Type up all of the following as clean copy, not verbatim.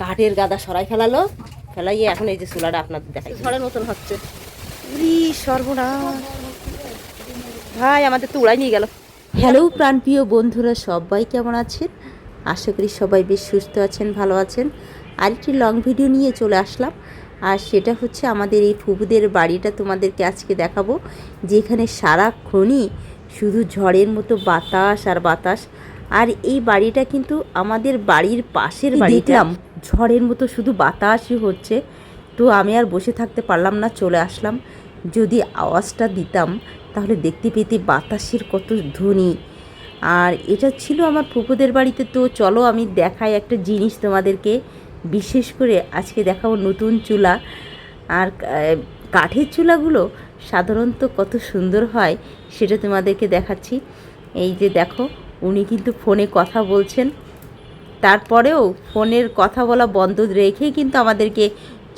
কাঠের গাদা সরাই ফেলালো, ফেলাইয়ে এখন এই যে চুলাটা আপনাদের দেখাই ঝড়ের মতন হচ্ছে। সর্বনাশ ভাই, আমাদের তো উড়াই নিয়ে গেল। হ্যালো প্রাণপ্রিয় বন্ধুরা, সবাই কেমন আছেন? আশা করি সবাই বেশ সুস্থ আছেন, ভালো আছেন। আরেকটি লং ভিডিও নিয়ে চলে আসলাম, আর সেটা হচ্ছে আমাদের এই ফুপুদের বাড়িটা তোমাদেরকে আজকে দেখাবো, যেখানে সারাক্ষণই শুধু ঝড়ের মতো বাতাস আর বাতাস। আর এই বাড়িটা কিন্তু আমাদের বাড়ির পাশের বাড়ি। দেখলাম ঝড়ের মতো শুধু বাতাসই হচ্ছে, তো আমি আর বসে থাকতে পারলাম না, চলে আসলাম। যদি আওয়াজটা দিতাম তাহলে দেখতে পেতে বাতাসের কত ধ্বনি। আর এটা ছিল আমার ফুপুদের বাড়িতে। তো চলো আমি দেখাই একটা জিনিস তোমাদেরকে, বিশেষ করে আজকে দেখাবো নতুন চুলা। আর কাঠের চুলাগুলো সাধারণত কত সুন্দর হয় সেটা তোমাদেরকে দেখাচ্ছি। এই যে দেখো, উনি কিন্তু ফোনে কথা বলছেন, তারপরেও ফোনের কথা বলা বন্ধ রেখেই কিন্তু আমাদেরকে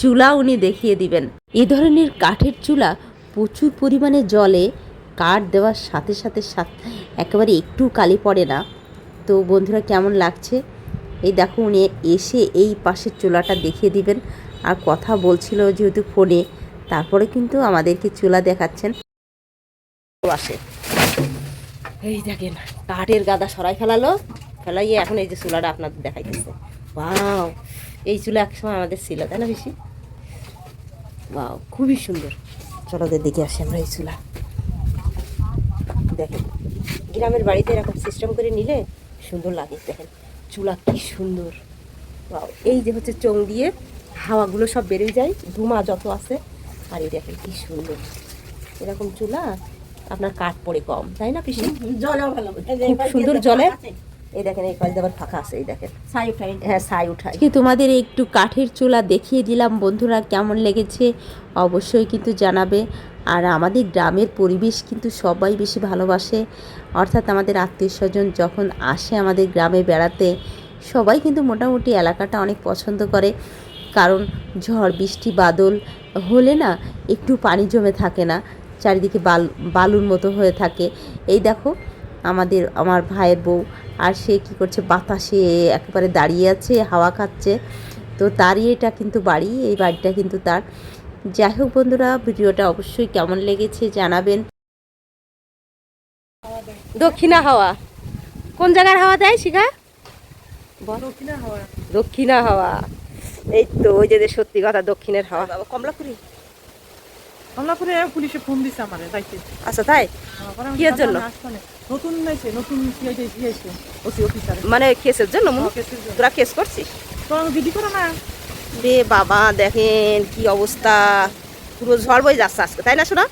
চুলা উনি দেখিয়ে দিবেন। এ ধরনের কাঠের চুলা প্রচুর পরিমাণে জলে, কাঠ দেওয়ার সাথে সাথে একেবারে একটু কালি পড়ে না। তো বন্ধুরা, কেমন লাগছে? এই দেখো, উনি এসে এই পাশের চুলাটা দেখিয়ে দিবেন, আর কথা বলছিল যেহেতু ফোনে, তারপরে কিন্তু আমাদেরকে চুলা দেখাচ্ছেন। আসে এই দেখেন, কাঠের গাদা সরাই ফেলালো, ফেলাইয়ে এখন এই যে চুলাটা আপনাদের দেখাইতেছে। ওয়াও, এই চুলা একসময় আমাদের ছিল, তাই না বেশি? ওয়াও, খুবই সুন্দর। চলো দেখে আসি আমরা এই চুলা। দেখেন, গ্রামের বাড়িতে এরকম সিস্টেম করে নিলে সুন্দর লাগে। দেখেন চুলা কি সুন্দর। ওয়াও, এই যে হচ্ছে চোং দিয়ে হাওয়াগুলো সব বেরিয়ে যায়, ধুমা যত আছে। আর এই দেখেন কি সুন্দর, এরকম চুলা আপনার কাঠ পড়ে কম, তাই না পিসি? খুব সুন্দর জলে। এই দেখেন, এই কয়েক আবার ফাঁকা আছে, এই দেখেন ছাই উঠাই। হ্যাঁ, ছাই উঠাই। তোমাদের একটু কাঠের চুলা দেখিয়ে দিলাম বন্ধুরা, কেমন লেগেছে অবশ্যই কিন্তু জানাবে। আর আমাদের গ্রামের পরিবেশ কিন্তু সবাই বেশি ভালোবাসে, অর্থাৎ আমাদের আত্মীয় স্বজন যখন আসে আমাদের গ্রামে বেড়াতে, সবাই কিন্তু মোটামুটি এলাকাটা অনেক পছন্দ করে। কারণ ঝড় বৃষ্টি বাদল হলে না একটু পানি জমে থাকে না, চারিদিকে বালুর মতো হয়ে থাকে। এই দেখো আমার ভাইয়ের বউ, আর সে কী করছে, বাতাসে একেবারে দাঁড়িয়ে আছে, হাওয়া খাচ্ছে। তো তারই এটা কিন্তু বাড়ি, এই বাড়িটা কিন্তু তার। যাই হোক বন্ধুরা, ভিডিওটা অবশ্যই কেমন লেগেছে জানাবেন। দক্ষিণা হাওয়া কোন জায়গার হাওয়া দেয় শিখা? দক্ষিণা হাওয়া, এই তো ওই যে সত্যি কথা, দক্ষিণের হাওয়া। বাবা, কমলাপুরি কমলাপুরে পুলিশে ফোন দিছে আমারে যাইতে। আচ্ছা, তাই? কি এর জন্য? নতুন নাইছে, নতুন সিআইডি ওসি অফিসার। মানে কেসের জন্য? তোরা কেস করছিস? তো আমি বিধি করো না রে বাবা, দেখেন কি অবস্থা, পুরো ঝড় বয়ে যাচ্ছে আজকে, তাই না শোনা?